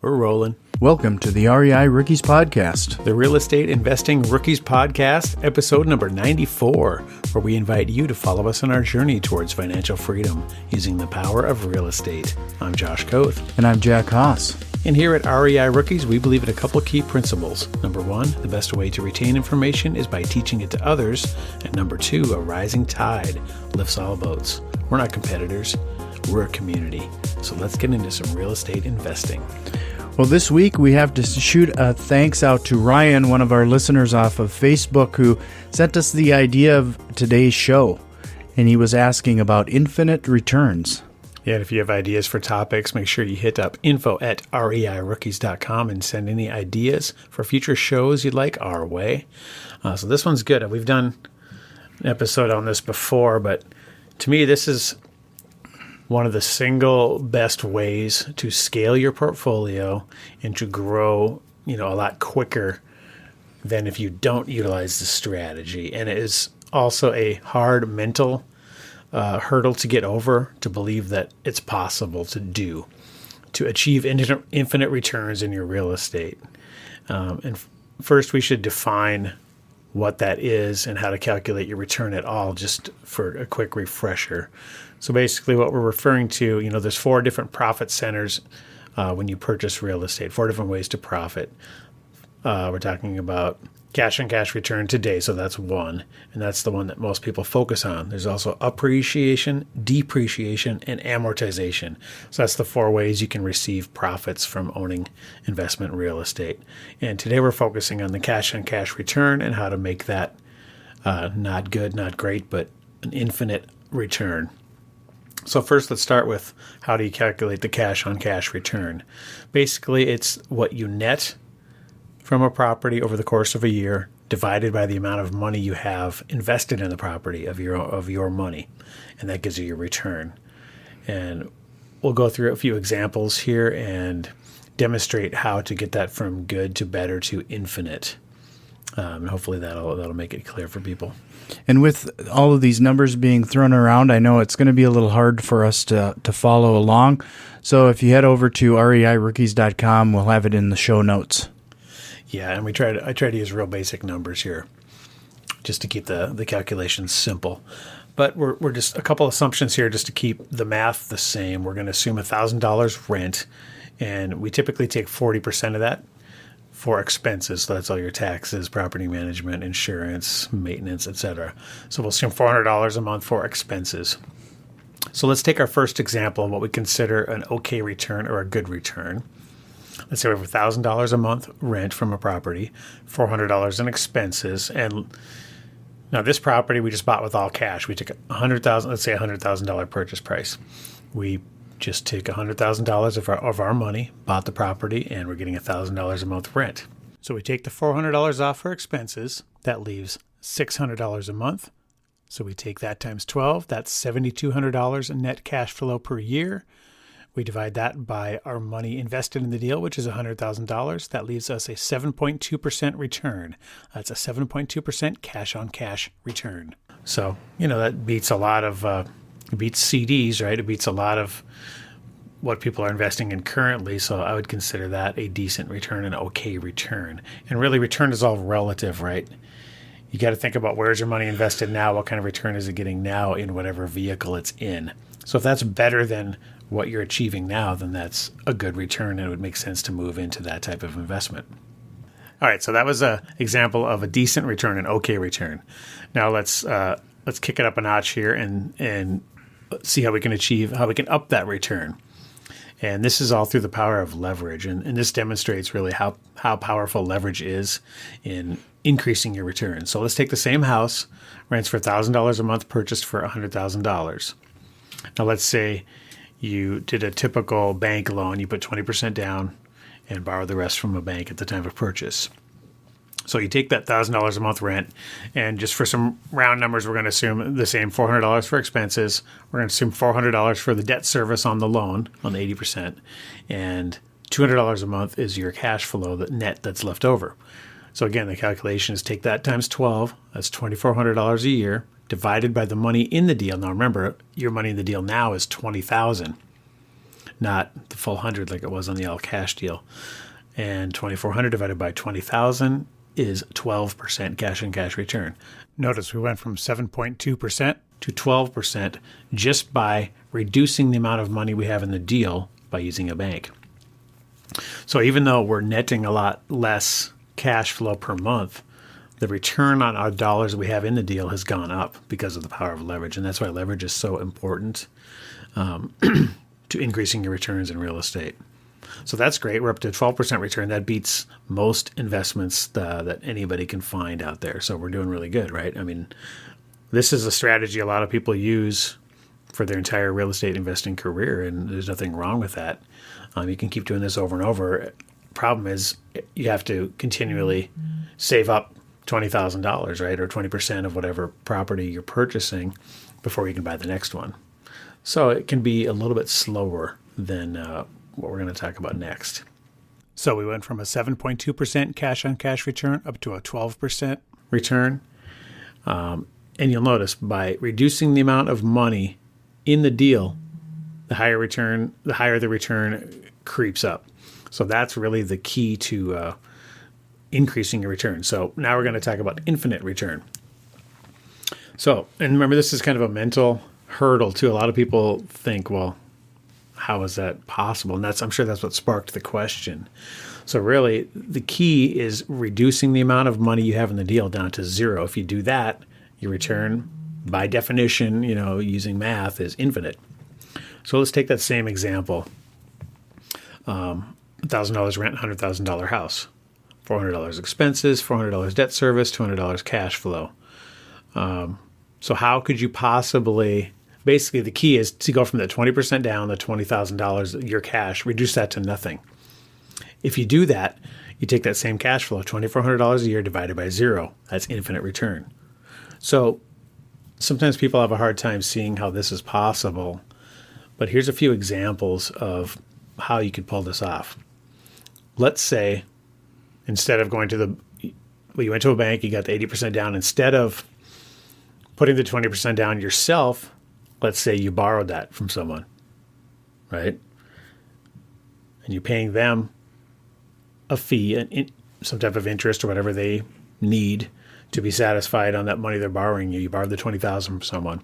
We're rolling. Welcome to the REI Rookies Podcast, The Real Estate Investing Rookies Podcast, episode number 94, where we invite you to follow us on our journey towards financial freedom using the power of real estate. I'm Josh Koth. And I'm Jack Haas. And here at REI Rookies, we believe in a couple key principles. Number one, the best way to retain information is by teaching it to others. And number two, a rising tide lifts all boats. We're not competitors. We're a community. So let's get into some real estate investing. Well, this week we have to shoot a thanks out to Ryan, one of our listeners off of Facebook, who sent us the idea of today's show. And he was asking about infinite returns. Yeah, and if you have ideas for topics, make sure you hit up info@reirookies.com and send any ideas for future shows you'd like our way. So this one's good. We've done an episode on this before, but to me, this is one of the single best ways to scale your portfolio and to grow, a lot quicker than if you don't utilize the strategy. And it is also a hard mental hurdle to get over, to believe that it's possible to achieve infinite returns in your real estate. And first, we should define what that is and how to calculate your return at all, just for a quick refresher. So basically what we're referring to, there's four different profit centers when you purchase real estate, four different ways to profit. We're talking about cash on cash return today, so that's one, and that's the one that most people focus on. There's also appreciation, depreciation, and amortization. So that's the four ways you can receive profits from owning investment real estate. And today we're focusing on the cash on cash return and how to make that not good, not great, but an infinite return. So first, let's start with how do you calculate the cash on cash return. Basically, it's what you net from a property over the course of a year divided by the amount of money you have invested in the property of your money, and that gives you your return. And we'll go through a few examples here and demonstrate how to get that from good to better to infinite. And hopefully that'll make it clear for people. And with all of these numbers being thrown around, I know it's going to be a little hard for us to follow along. So if you head over to reirookies.com, we'll have it in the show notes. Yeah, and I try to use real basic numbers here just to keep the calculations simple. But we're just a couple assumptions here just to keep the math the same. We're going to assume $1,000 rent, and we typically take 40% of that for expenses. So that's all your taxes, property management, insurance, maintenance, etc. So we'll assume $400 a month for expenses. So let's take our first example of what we consider an okay return or a good return. Let's say we have $1,000 a month rent from a property, $400 in expenses, and now this property we just bought with all cash. We took let's say $100,000 purchase price. We just take $100,000 of our money, bought the property, and we're getting $1,000 a month rent. So we take the $400 off for expenses. That leaves $600 a month. So we take that times 12. That's $7,200 in net cash flow per year. We divide that by our money invested in the deal, which is $100,000. That leaves us a 7.2% return. That's a 7.2% cash on cash return. So, that beats a lot of it beats CDs, right? It beats a lot of what people are investing in currently. So I would consider that a decent return, an okay return. And really, return is all relative, right? You got to think about where's your money invested now? What kind of return is it getting now in whatever vehicle it's in? So if that's better than what you're achieving now, then that's a good return, and it would make sense to move into that type of investment. All right, so that was an example of a decent return, an okay return. Now let's kick it up a notch here and see how we can up that return. And this is all through the power of leverage. And this demonstrates really how powerful leverage is in increasing your return. So let's take the same house, rents for $1,000 a month, purchased for $100,000. Now let's say you did a typical bank loan. You put 20% down and borrow the rest from a bank at the time of purchase. So you take that $1,000 a month rent, and just for some round numbers, we're going to assume the same $400 for expenses. We're going to assume $400 for the debt service on the loan, on the 80%, and $200 a month is your cash flow, the net that's left over. So again, the calculation is take that times 12. That's $2,400 a year divided by the money in the deal. Now remember, your money in the deal now is $20,000. not the full 100 like it was on the all cash deal. And 2,400 divided by 20,000 is 12% cash on cash return. Notice we went from 7.2% to 12% just by reducing the amount of money we have in the deal by using a bank. So even though we're netting a lot less cash flow per month, the return on our dollars we have in the deal has gone up because of the power of leverage. And that's why leverage is so important to increasing your returns in real estate. So that's great. We're up to a 12% return. That beats most investments that anybody can find out there. So we're doing really good, right? I mean, this is a strategy a lot of people use for their entire real estate investing career, and there's nothing wrong with that. You can keep doing this over and over. Problem is you have to continually save up $20,000, right, or 20% of whatever property you're purchasing before you can buy the next one. So it can be a little bit slower than what we're going to talk about next. So we went from a 7.2% cash on cash return up to a 12% return. And you'll notice by reducing the amount of money in the deal, the higher the return creeps up. So that's really the key to increasing your return. So now we're going to talk about infinite return. So, and remember, this is kind of a mental hurdle too. A lot of people think, well, how is that possible? And I'm sure that's what sparked the question. So really, the key is reducing the amount of money you have in the deal down to zero. If you do that, your return, by definition, using math, is infinite. So let's take that same example. $1,000 rent, $100,000 house. $400 expenses, $400 debt service, $200 cash flow. So how could you possibly, basically the key is to go from that 20% down, the $20,000, your cash, reduce that to nothing. If you do that, you take that same cash flow, $2,400 a year divided by zero. That's infinite return. So sometimes people have a hard time seeing how this is possible, but here's a few examples of how you could pull this off. Let's say instead of you went to a bank, you got the 80% down. Instead of putting the 20% down yourself, let's say you borrowed that from someone, right? And you're paying them a fee, some type of interest or whatever they need to be satisfied on that money they're borrowing you. You borrowed the $20,000 from someone.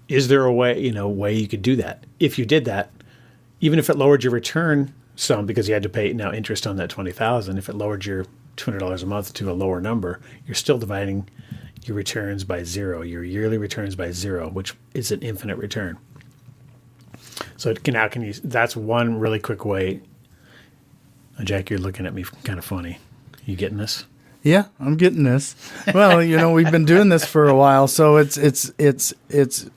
Is there a way you could do that? If you did that, even if it lowered your return some because you had to pay now interest on that $20,000, if it lowered your $200 a month to a lower number, you're still dividing your returns by zero, your yearly returns by zero, which is an infinite return. So that's one really quick way. Jack, you're looking at me kind of funny. You getting this? Yeah, I'm getting this. Well, we've been doing this for a while, so it's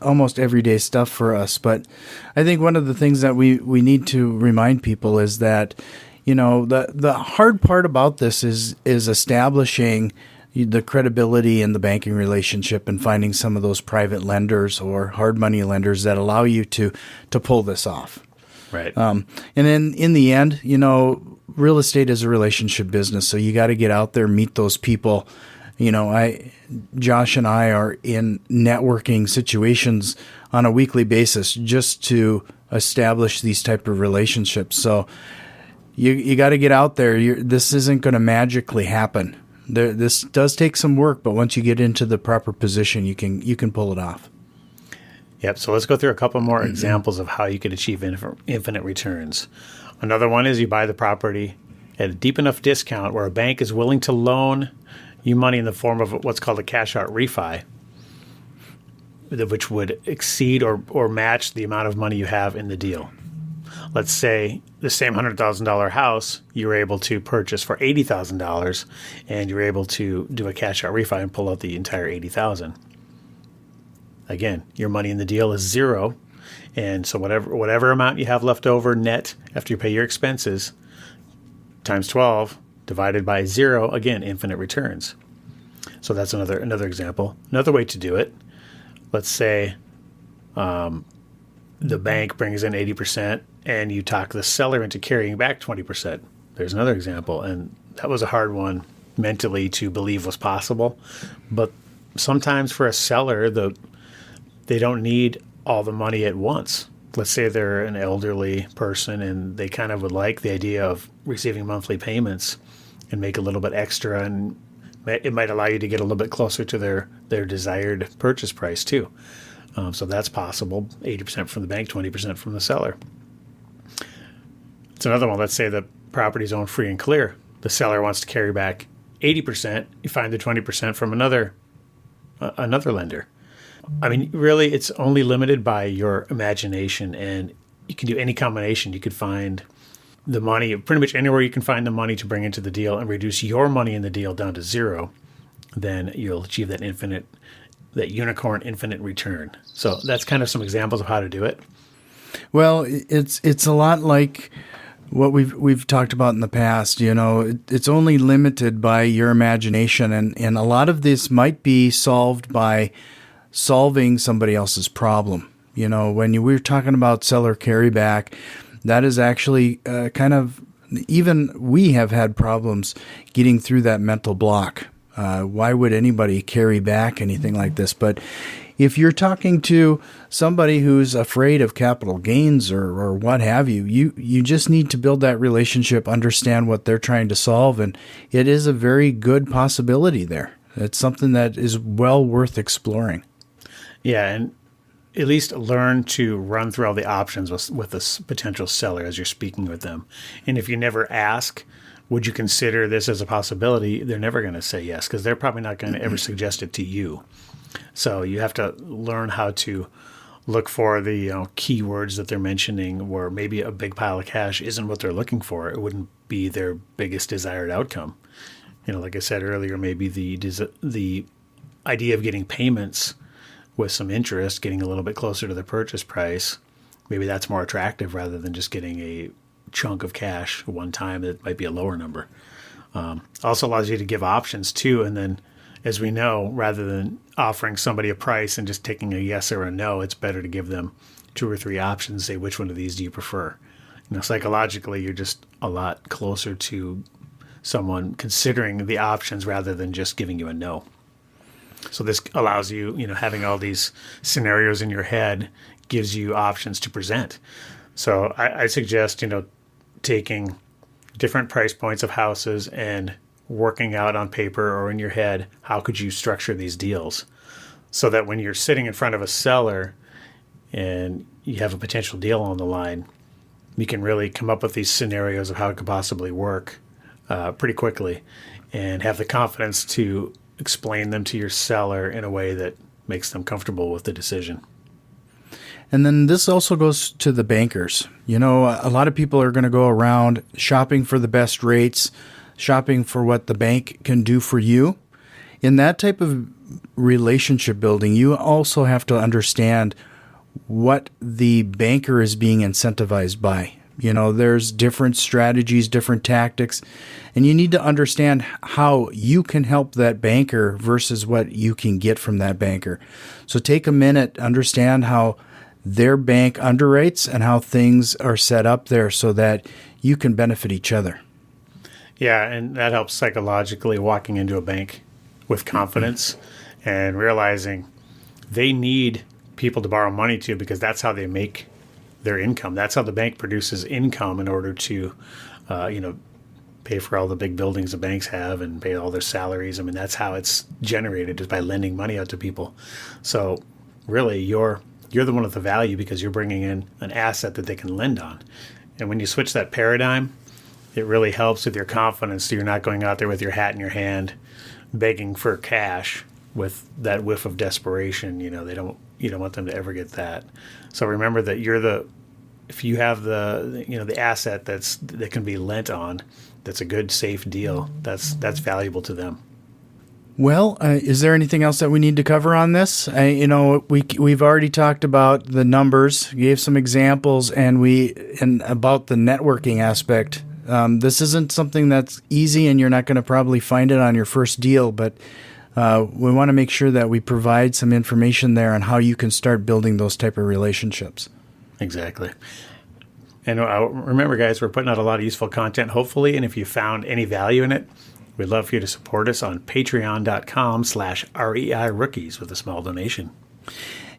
almost everyday stuff for us. But I think one of the things that we need to remind people is that, the hard part about this is establishing the credibility in the banking relationship and finding some of those private lenders or hard money lenders that allow you to pull this off. Right. And in the end, real estate is a relationship business, so you got to get out there, meet those people. Josh and I are in networking situations on a weekly basis just to establish these type of relationships. So you got to get out there. This isn't going to magically happen. This does take some work, but once you get into the proper position, you can pull it off. Yep. So let's go through a couple more examples of how you could achieve infinite returns. Another one is you buy the property at a deep enough discount where a bank is willing to loan you money in the form of what's called a cash out refi, which would exceed or match the amount of money you have in the deal. Let's say the same $100,000 house you were able to purchase for $80,000, and you're able to do a cash out refi and pull out the entire $80,000. Again, your money in the deal is zero, and so whatever amount you have left over net after you pay your expenses times 12 divided by zero, again, infinite returns. So that's another example. Another way to do it, let's say the bank brings in 80% and you talk the seller into carrying back 20%. There's another example, and that was a hard one mentally to believe was possible. But sometimes for a seller, they don't need all the money at once. let's say they're an elderly person and they kind of would like the idea of receiving monthly payments and make a little bit extra, and it might allow you to get a little bit closer to their desired purchase price too. So that's possible. 80% from the bank, 20% from the seller. It's another one. Let's say the property's owned free and clear. The seller wants to carry back 80%. You find the 20% from another lender. I mean, really, it's only limited by your imagination, and you can do any combination. You could find the money pretty much anywhere you can find the money to bring into the deal and reduce your money in the deal down to zero. Then you'll achieve that unicorn infinite return. So that's kind of some examples of how to do it. Well, it's a lot like what we've talked about in the past. It's only limited by your imagination, and a lot of this might be solved by solving somebody else's problem. When we were talking about seller carryback, that is actually kind of, even we have had problems getting through that mental block. Why would anybody carry back anything like this? But if you're talking to somebody who's afraid of capital gains or what have you, you just need to build that relationship, understand what they're trying to solve, and it is a very good possibility there. It's something that is well worth exploring. Yeah, and at least learn to run through all the options with this potential seller as you're speaking with them. And if you never ask, would you consider this as a possibility, they're never going to say yes, because they're probably not going to ever suggest it to you. So you have to learn how to look for the keywords that they're mentioning, where maybe a big pile of cash isn't what they're looking for. It wouldn't be their biggest desired outcome. Like I said earlier, maybe the idea of getting payments with some interest, getting a little bit closer to the purchase price, maybe that's more attractive rather than just getting a chunk of cash one time that might be a lower number. Also allows you to give options too, and then, as we know, rather than offering somebody a price and just taking a yes or a no, it's better to give them 2 or 3 options. Say, which one of these do you prefer? Psychologically, you're just a lot closer to someone considering the options rather than just giving you a no. So this allows you, having all these scenarios in your head gives you options to present. So I suggest, taking different price points of houses and working out on paper or in your head, how could you structure these deals so that when you're sitting in front of a seller and you have a potential deal on the line, you can really come up with these scenarios of how it could possibly work pretty quickly and have the confidence to explain them to your seller in a way that makes them comfortable with the decision. And then this also goes to the bankers. A lot of people are going to go around shopping for the best rates, shopping for what the bank can do for you. In that type of relationship building, you also have to understand what the banker is being incentivized by. There's different strategies, different tactics, and you need to understand how you can help that banker versus what you can get from that banker. So take a minute, understand how their bank underwrites and how things are set up there so that you can benefit each other. Yeah, and that helps psychologically, walking into a bank with confidence and realizing they need people to borrow money to, because that's how they make their income. That's how the bank produces income in order to, pay for all the big buildings the banks have and pay all their salaries. I mean, that's how it's generated, is by lending money out to people. So really, you're the one with the value because you're bringing in an asset that they can lend on. And when you switch that paradigm, it really helps with your confidence. So you're not going out there with your hat in your hand, begging for cash with that whiff of desperation. You don't want them to ever get that. So remember that if you have the asset that can be lent on, that's a good, safe deal. That's valuable to them. Well, is there anything else that we need to cover on this? We've already talked about the numbers, gave some examples, and about the networking aspect. This isn't something that's easy, and you're not going to probably find it on your first deal, but we want to make sure that we provide some information there on how you can start building those type of relationships. Exactly. And remember, guys, we're putting out a lot of useful content, hopefully, and if you found any value in it, we'd love for you to support us on patreon.com/REI Rookies with a small donation.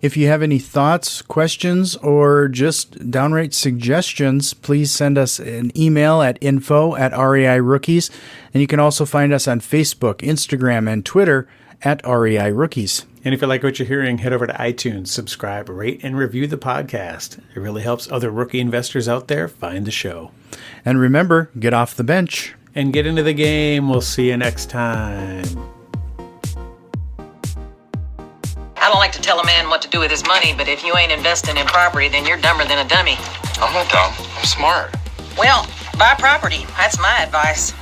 If you have any thoughts, questions, or just downright suggestions, please send us an email at info@REIRookies. And you can also find us on Facebook, Instagram, and Twitter at REI Rookies. And if you like what you're hearing, head over to iTunes, subscribe, rate, and review the podcast. It really helps other rookie investors out there find the show. And remember, get off the bench. And get into the game. We'll see you next time. I don't like to tell a man what to do with his money, but if you ain't investing in property, then you're dumber than a dummy. I'm not dumb. I'm smart. Well, buy property. That's my advice.